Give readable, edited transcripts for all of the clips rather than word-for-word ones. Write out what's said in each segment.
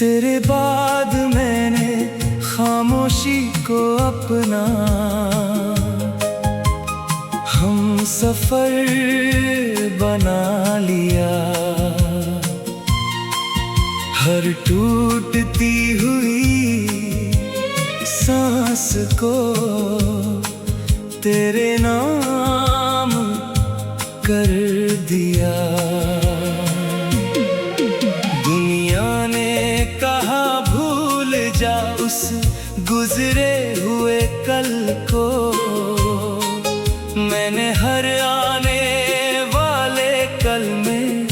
तेरे बाद मैंने खामोशी को अपना हम सफर बना लिया। हर टूटती हुई सांस को तेरे नाम कर दिया। दुनिया ने कहा भूल जा उस गुजरे हुए कल को, मैंने हर आने वाले कल में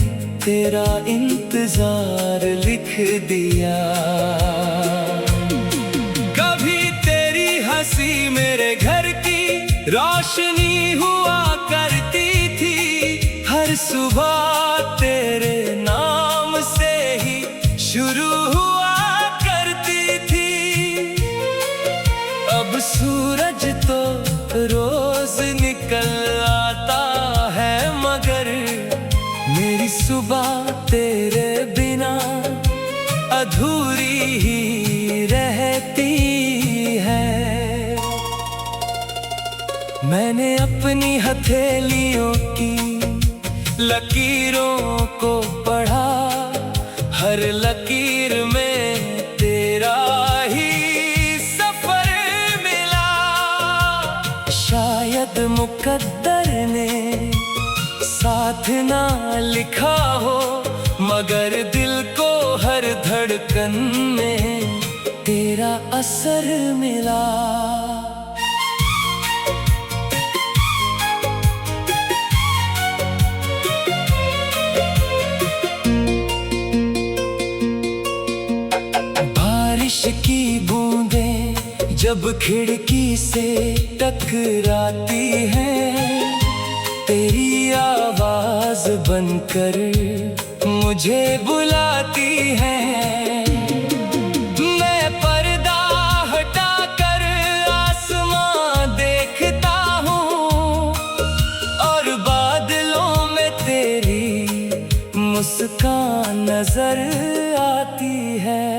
तेरा इंतजार लिख दिया। कभी तेरी हंसी मेरे घर की रोशनी हुआ करती थी, हर सुबह तेरे नाम से ही शुरू हुआ करती थी। अब सूरज तो रोज निकल आता है, मगर मेरी सुबह तेरे बिना अधूरी ही रहती है। मैंने अपनी हथेलियों की लकीरों को पढ़ा, हर लकीर में तेरा ही सफर मिला। शायद मुकद्दर ने साथ ना लिखा हो, मगर दिल को हर धड़कन में तेरा असर मिला। बारिश की बूंदें जब खिड़की से टकराती हैं, तेरी आवाज बनकर मुझे बुलाती है। मैं पर्दा हटाकर आसमां देखता हूँ, और बादलों में तेरी मुस्कान नजर आती है।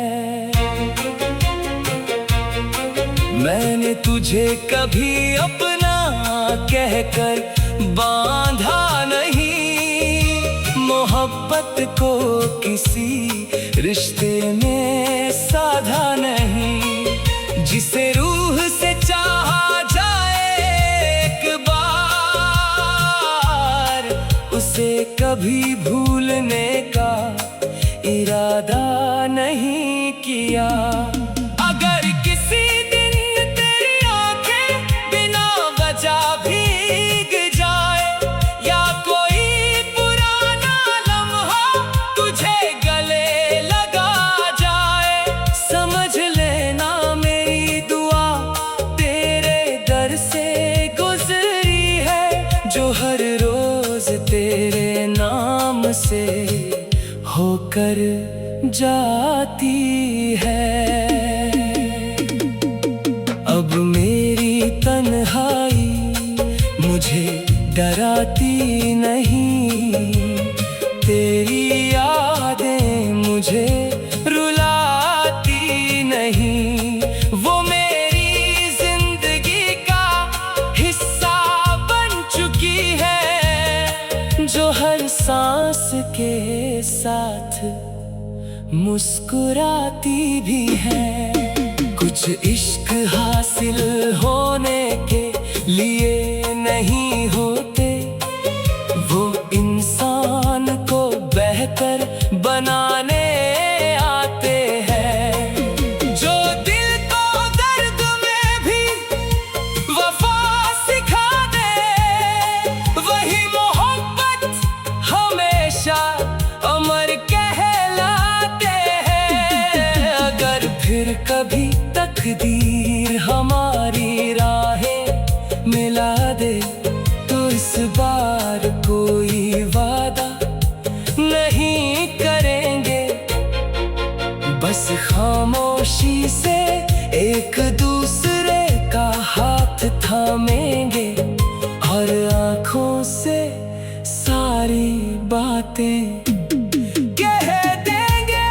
मैंने तुझे कभी अपना कहकर बांधा नहीं, मोहब्बत को किसी रिश्ते में साधा नहीं। जिसे रूह से चाहा जाए एक बार, उसे कभी भूलने का इरादा नहीं किया। अगर किसी तेरे नाम से होकर जाती है। अब मेरी तन्हाई मुझे डराती नहीं, तेरी यादें मुझे रुलाती नहीं। वो मेरी जिंदगी का हिस्सा बन चुकी है, जो हर सांस के साथ मुस्कुराती भी है। कुछ इश्क हासिल होने के लिए नहीं होते, वो इंसान को बेहतर बनाने आते हैं। जो दिल को दर्द में भी वफा सिखा दे, वही हमेशा अमर कहलाते हैं। अगर फिर कभी तकदीर हमारी राहें मिला दे, तो इस बार कोई वादा नहीं करेंगे, बस खामोशी से एक दूसरे का हाथ थामेंगे, और आँखों से सारी बातें कह देंगे।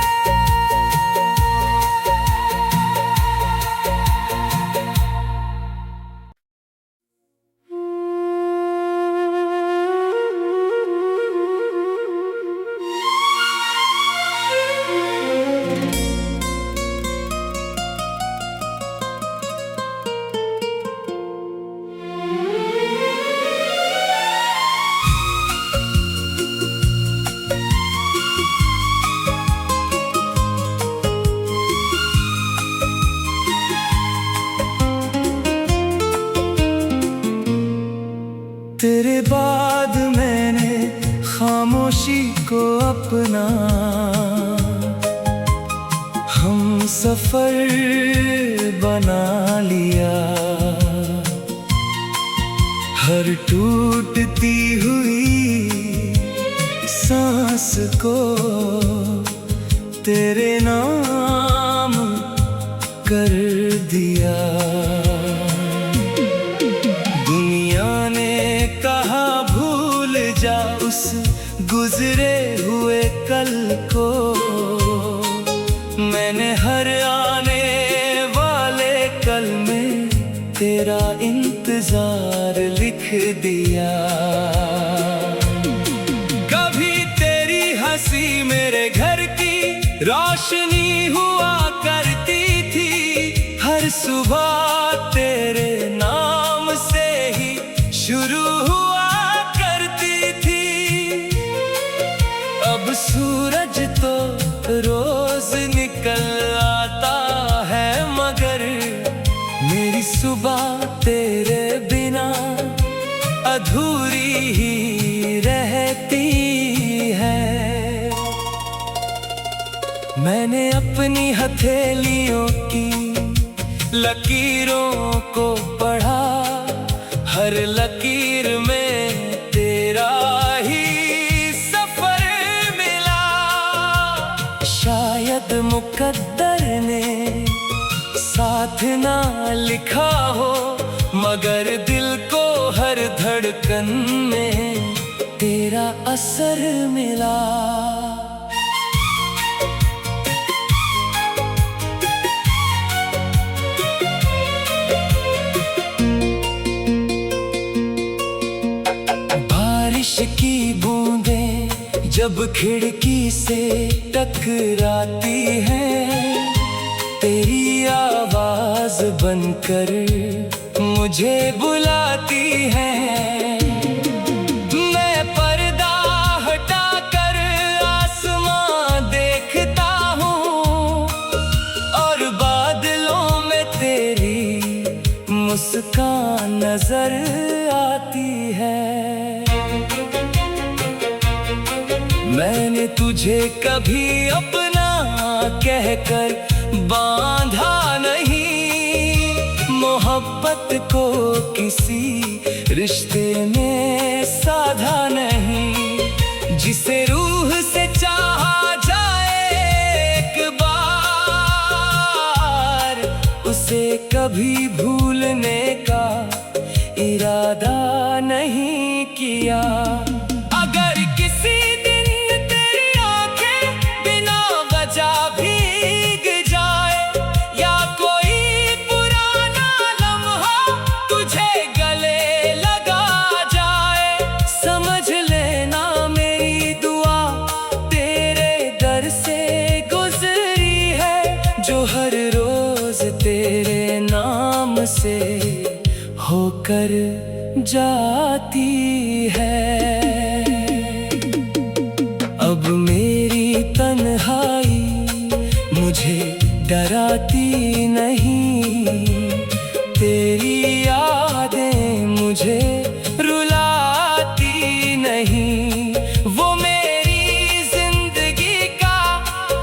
अपना हम सफर बना लिया। हर टूटती हुई सांस को तेरे नाम कर दिया। दुनिया ने कहा भूल जा उस गुजरे हुए कल को। मैंने हर आने वाले कल में तेरा इंतजार लिख दिया। कभी तेरी हंसी मेरे घर की रोशनी हुआ करती थी। हर सुबह तेरे नाम से ही शुरू हुआ करती थी। अब सूरज तो रोज निकल आता है मगर मेरी सुबह तेरे बिना अधूरी ही रहती है। मैंने अपनी हथेलियों की लकीरों को पढ़ा। हर लकीर में तेरा ही सफर मिला। शायद मुकद्दर ने साथ ना लिखा हो मगर दिल को हर धड़कन में तेरा असर मिला। बारिश की बूंदें जब खिड़की से टकराती हैं, तेरी आवाज बनकर मुझे बुलाती है। मैं पर्दा हटाकर आसमां देखता हूँ और बादलों में तेरी मुस्कान नजर आती है। मैंने तुझे कभी अपना कहकर बांधा नहीं। मोहब्बत को किसी रिश्ते में साधा नहीं। जिसे रूह से चाहा जाए एक बार, उसे कभी भूलने का इरादा नहीं किया। अगर किसी दिन तेरी आंखें बिना वजह भीग जाए या कोई पुराना लम्हा तुझे गले लगा जाए, समझ लेना मेरी दुआ तेरे दर से गुजरी है। जो हर रोज तेरे नाम से होकर जाती है। अब मेरी तन्हाई मुझे डराती नहीं। तेरी यादें मुझे रुलाती नहीं। वो मेरी जिंदगी का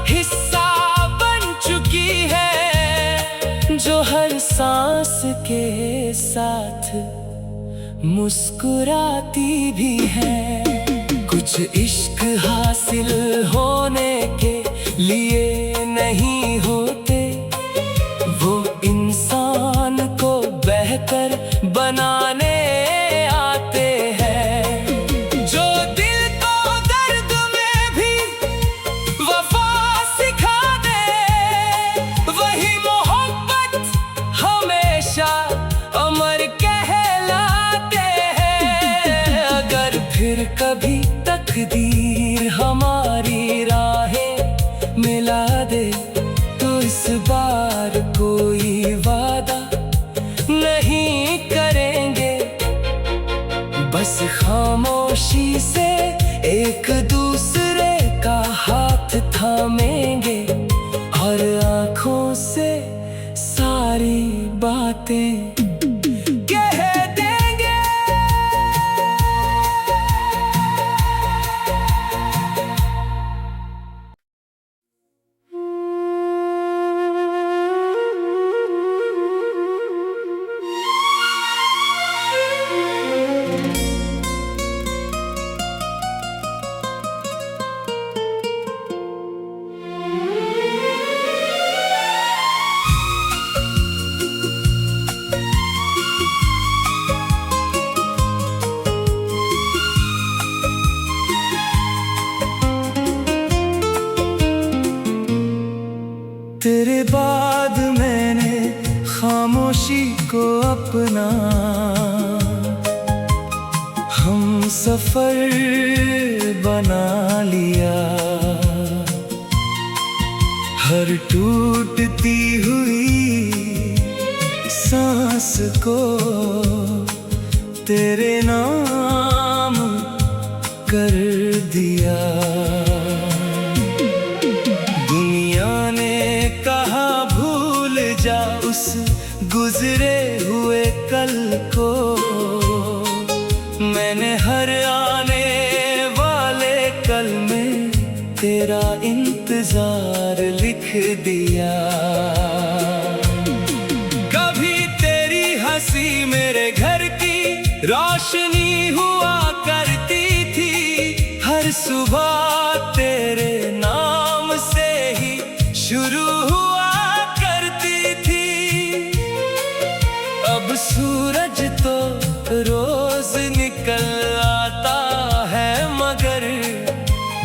हिस्सा बन चुकी है, जो हर सांस के साथ मुस्कुराती भी है। कुछ इश्क हासिल होने के लिए नहीं होते, वो इंसान को बेहतर बनाने आते हैं। जो दिल को दर्द में भी वफा सिखा दे, वही मोहब्बत हमेशा अमर कहलाते हैं। अगर फिर कभी तकदीर हमारी राहें मिला दे, तो इस बार कोई वादा नहीं करेंगे। बस खामोशी से एक दूसरे का हाथ थामेंगे और आँखों से सारी बातें कह देंगे। तेरे बाद मैंने खामोशी को अपना हम सफर बना लिया। हर टूटती हुई सांस को तेरे नाम कर दिया। दुनिया ने कहा भूल जा उस गुजरे हुए कल को, मैंने हर आने वाले कल में तेरा इंतजार लिख दिया। कभी तेरी हंसी मेरे घर की रोशनी हुआ करती थी, हर सुबह तेरे नाम से ही शुरू हुआ करती थी। अब सूरज तो रोज निकल आता है, मगर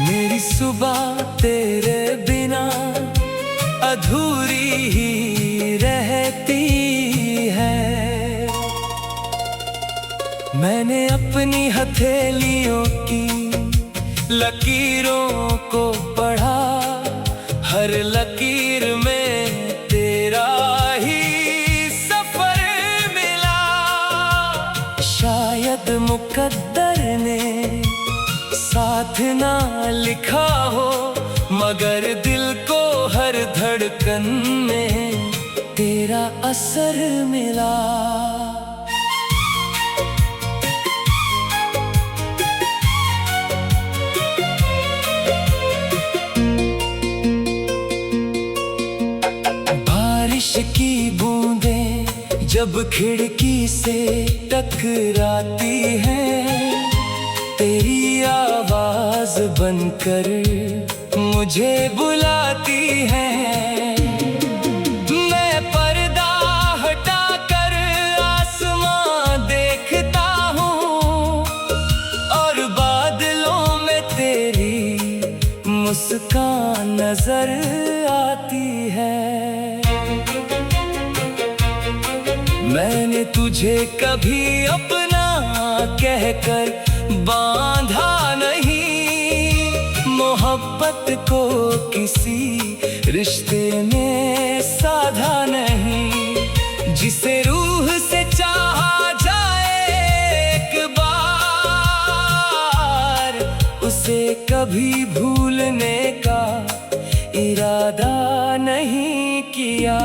मेरी सुबह तेरे बिना अधूरी ही रहती है। मैंने अपनी हथेलियों की लकीरों को पढ़ा, हर लकीर में तेरा ही सफर मिला। शायद मुकद्दर ने साथ ना लिखा हो, मगर दिल को हर धड़कन में तेरा असर मिला। बारिश की बूंदें जब खिड़की से टकराती हैं, तेरी आवाज बनकर मुझे बुलाती है। मैं पर्दा हटाकर आसमां देखता हूँ, और बादलों में तेरी मुस्कान नजर आती है। मैंने तुझे कभी अपना कहकर बांधा नहीं, मोहब्बत को किसी रिश्ते में साधा नहीं। जिसे रूह से चाहा जाए एक बार, उसे कभी भूलने का इरादा नहीं किया।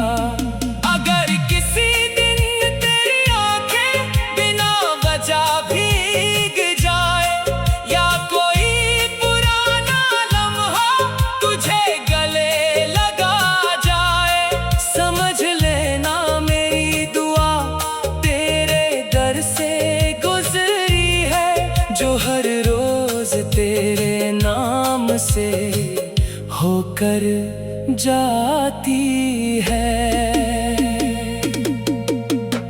अगर किसी दिन तेरी आंखें बिना वजह भीग जाए, या कोई पुराना लम्हा तुझे गले लगा जाए, समझ लेना मेरी दुआ तेरे दर से गुजरी है, जो हर रोज तेरे नाम से होकर जाती है।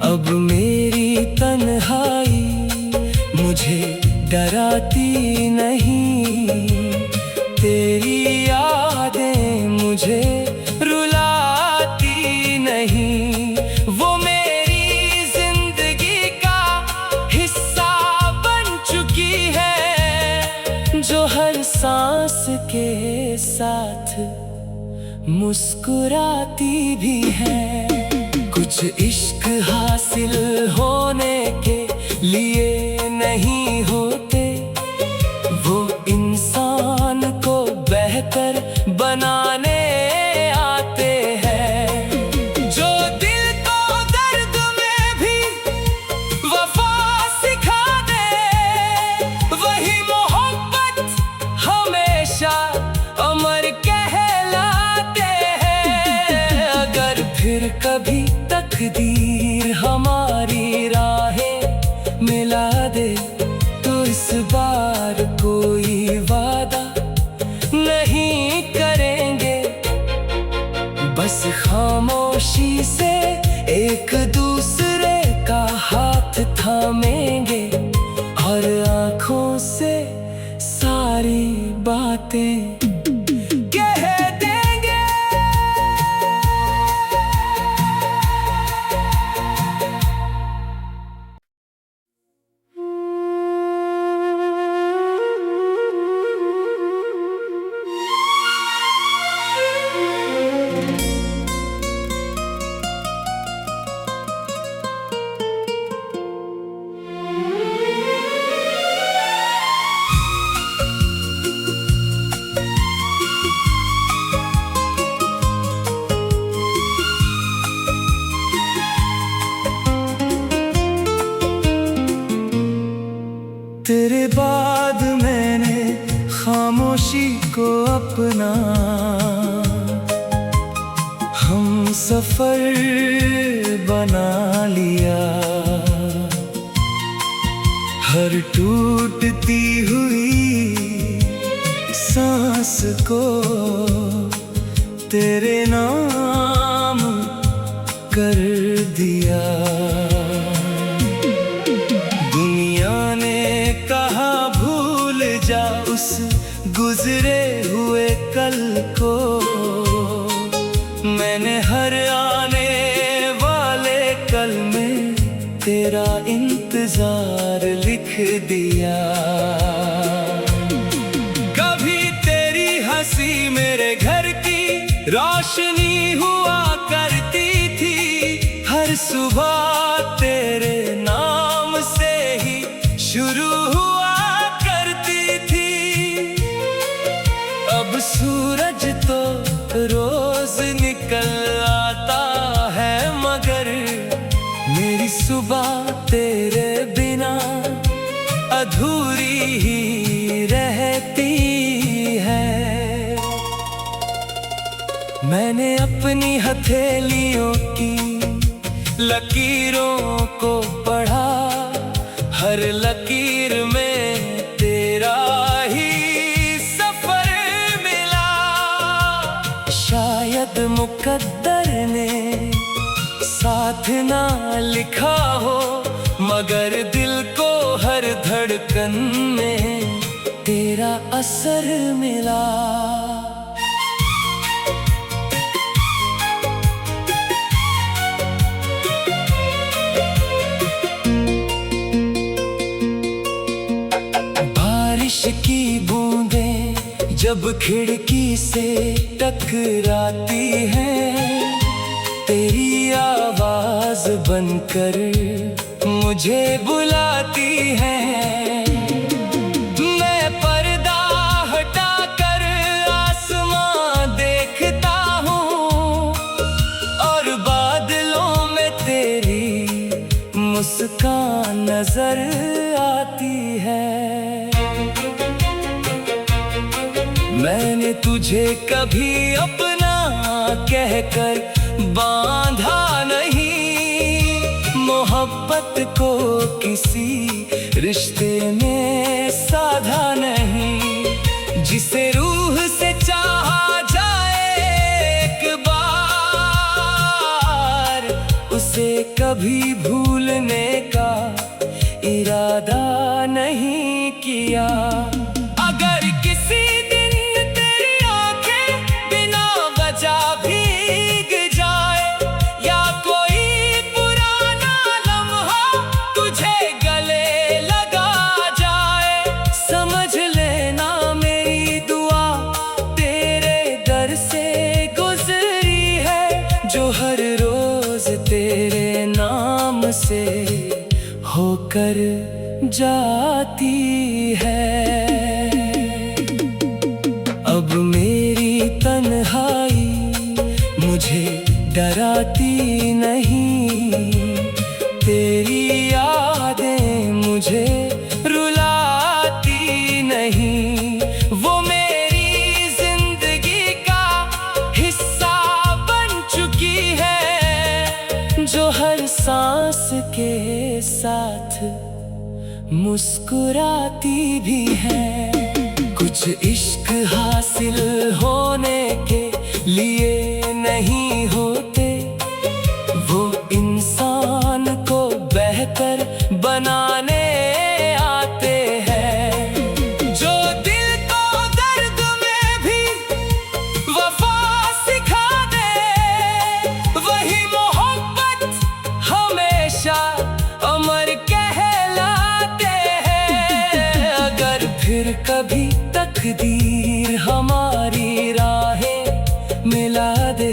अब मेरी तन्हाई मुझे डराती नहीं, तेरी यादें मुझे रुलाती नहीं। वो मेरी जिंदगी का हिस्सा बन चुकी है, जो हर सांस के साथ मुस्कुराती भी है। कुछ इश्क हासिल होने के लिए नहीं होते, वो इंसान को बेहतर बनाने आते हैं। जो दिल को दर्द में भी वफा सिखा दे, वही मोहब्बत हमेशा अमर कहलाते हैं। अगर फिर कभी तकदीर हमारी राहें मिला दे, तो इस बार कोई वादा नहीं करेंगे, बस खामोशी से एक दूसरे का हाथ थामेंगे, और आँखों से सारी बातें कह देंगे। सफर बना लिया। हर टूटती हुई सांस को तेरे नाम कर दिया। दुनिया ने कहा भूल जा उस गुजरे हुए कल को। मैंने हर आने वाले कल में तेरा इंतजार लिख दिया। कभी तेरी हंसी मेरे घर की रोशनी हुआ करती थी। हर सुबह तेरे नाम से ही शुरू हुआ करती थी। अब सूरज तो रोज निकल आता है, मगर मेरी सुबह तेरे बिना अधूरी ही रहती है। मैंने अपनी हथेलियों की लकीरों को पढ़ा। हर लकीर में तेरा ही सफर मिला। शायद मुकद्दर ने साथ ना लिखा हो, मगर दिल को हर धड़कन में तेरा असर मिला। बारिश की बूंदें जब खिड़की से टकराती हैं, तेरी आवाज बनकर मुझे बुलाती है। मैं पर्दा हटाकर आसमां देखता हूँ और बादलों में तेरी मुस्कान नजर आती है। मैंने तुझे कभी अपना कहकर बांधा नहीं, मोहब्बत को किसी रिश्ते में साधा नहीं। जिसे रूह से चाहा जाए एक बार, उसे कभी भूलने का इरादा नहीं किया। अगर किसी दिन तेरी आंखें बिना वजह भीग जाए, या कोई पुराना लम्हा तुझे गले लगा जाए, समझ लेना मेरी दुआ तेरे दर से गुजरी है, जो हर रोज तेरे नाम से होकर जाती है। अब मेरी तन्हाई मुझे डराती नहीं, तेरी यादें मुझे रुलाती नहीं। वो मेरी जिंदगी का हिस्सा बन चुकी है, जो हर सांस के साथ मुस्कुराती भी है। कुछ इश्क हासिल होने के लिए नहीं होते, वो इंसान को बेहतर बनाने आते हैं। जो दिल को दर्द में भी वफा सिखा दे, वही मोहब्बत हमेशा अमर कहलाते हैं। अगर फिर कभी तकदीर हमारी राहें मिला दे,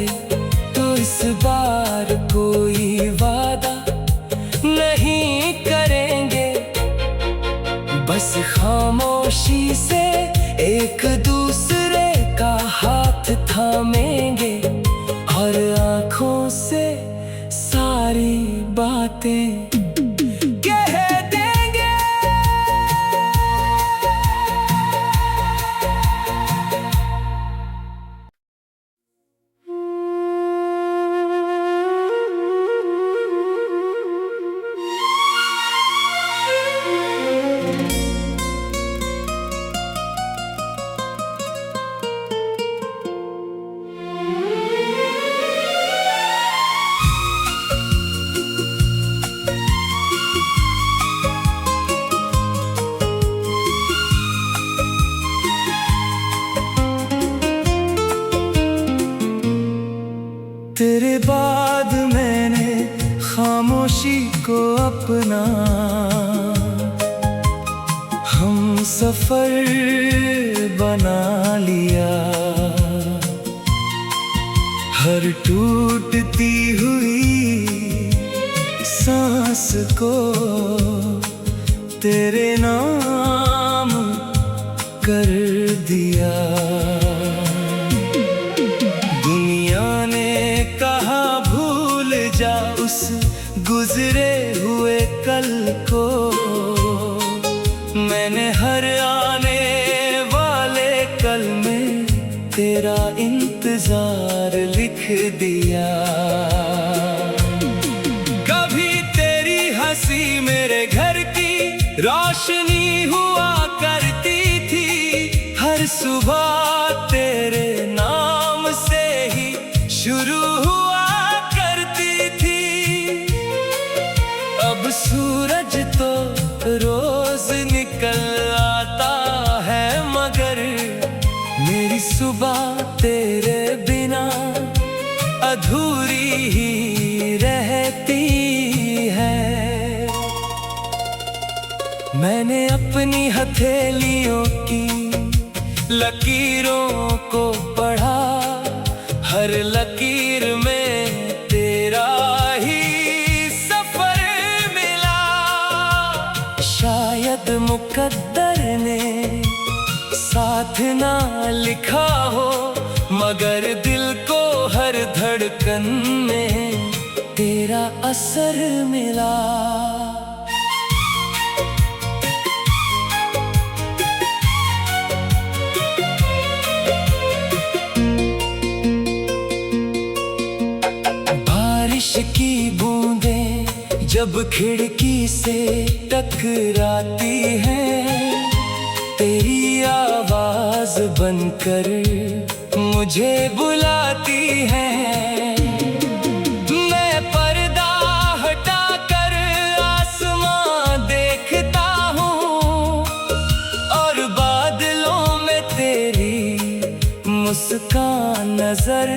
तो इस बार कोई वादा नहीं करेंगे, बस खामोशी से एक दूसरे का हाथ थामेंगे और आँखों से सारी बातें कह देंगे। तेरे बाद मैंने खामोशी को अपना हम सफर बना लिया। हर टूटती हुई सांस को तेरे नाम कर दिया। दुनिया ने कहा भूल जा उस गुजरे हुए कल को, मैंने हर आने वाले कल में तेरा इंतजार लिख दिया। कभी तेरी हंसी मेरे घर की रोशनी हुआ करती थी, हर सुबह तेरे नाम से ही शुरू हुआ करती थी। अब सूरज तो रोज निकल आता है, मगर मेरी सुबह तेरे बिना अधूरी ही रहती है। मैंने अपनी हथेलियों की लकीरों को पढ़ा, हर लकीर में तेरा ही सफर मिला। शायद मुकद्दर ने साथ ना लिखा हो, मगर दिल को हर धड़कन में तेरा असर मिला। बारिश की बूंदें जब खिड़की से टकराती हैं, तेरी आवाज बनकर मुझे बुलाती है। मैं पर्दा हटाकर आसमां देखता हूँ, और बादलों में तेरी मुस्कान नजर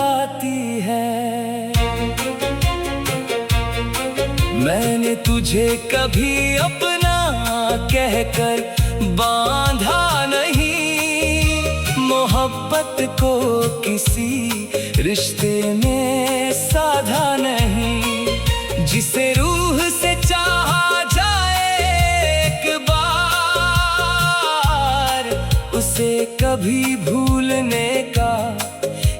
आती है। मैंने तुझे कभी अपना कहकर बांधा नहीं, मोहब्बत को किसी रिश्ते में साधा नहीं। जिसे रूह से चाहा जाए एक बार, उसे कभी भूलने का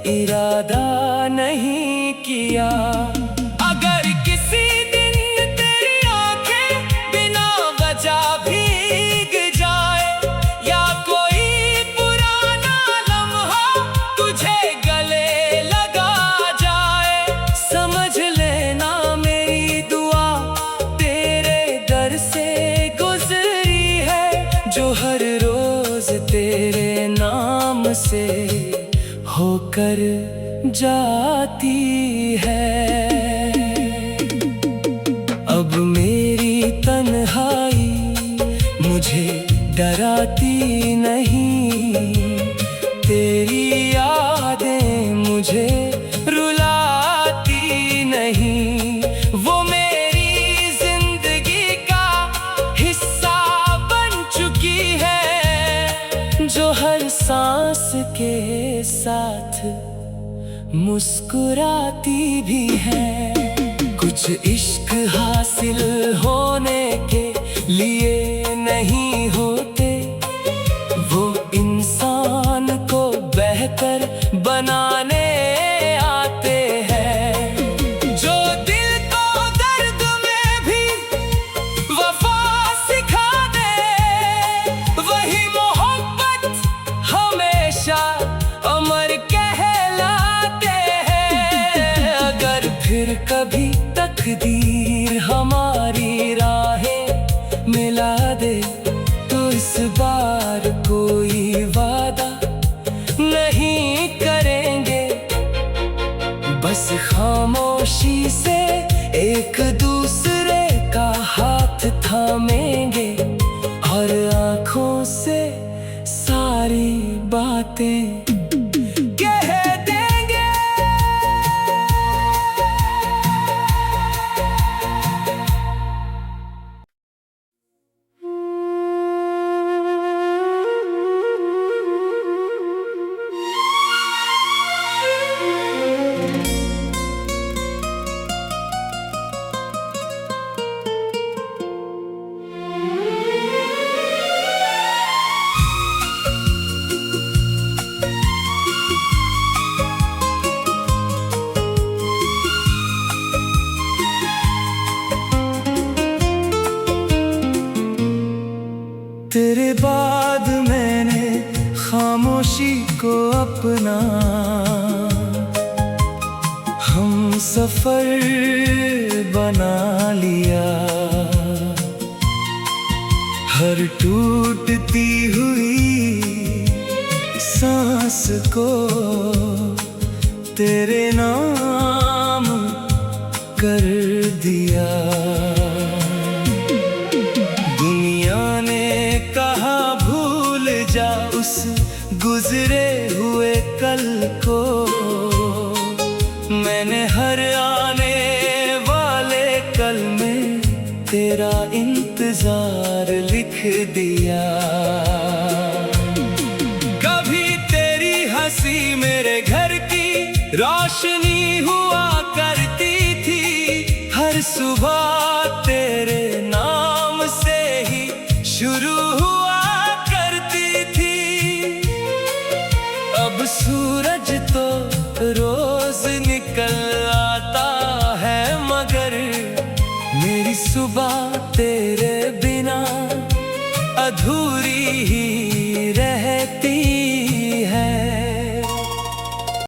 इरादा नहीं किया। अगर किसी दिन तेरी आंखें बिना वजह भीग जाए, या कोई पुराना लम्हा तुझे गले लगा जाए, समझ लेना मेरी दुआ तेरे दर से गुजरी है, जो हर रोज तेरे नाम से होकर जाती है। अब मेरी तन्हाई मुझे डराती नहीं, तेरी यादें मुझे रुलाती नहीं। वो मेरी जिंदगी का हिस्सा बन चुकी है, जो हर सांस के साथ मुस्कुराती भी है। कुछ इश्क हासिल होने के लिए नहीं होते, वो इंसान को बेहतर बनाने आते हैं। जो दिल को दर्द में भी वफा सिखा दे, वही मोहब्बत हमेशा अमर कहलाते हैं। अगर फिर कभी तकदीर हमारी राहें मिला दे, तो इस बार कोई वादा नहीं करेंगे, बस खामोशी से एक दूसरे का हाथ थामेंगे, और आँखों से सारी बातें कह देंगे। खुशी को अपना। हम सफर बना लिया, हर टूटती हुई सांस को तेरे नाम कर दिया। दुनिया ने कहा भूल जा उस गुजरे हुए कल को, मैंने हर आने वाले कल में तेरा इंतजार लिख दिया। कभी तेरी हंसी मेरे घर की रोशनी हुआ करती थी, हर सुबह तेरे नाम से ही शुरू हुआ करती थी। अब सूरज तो रो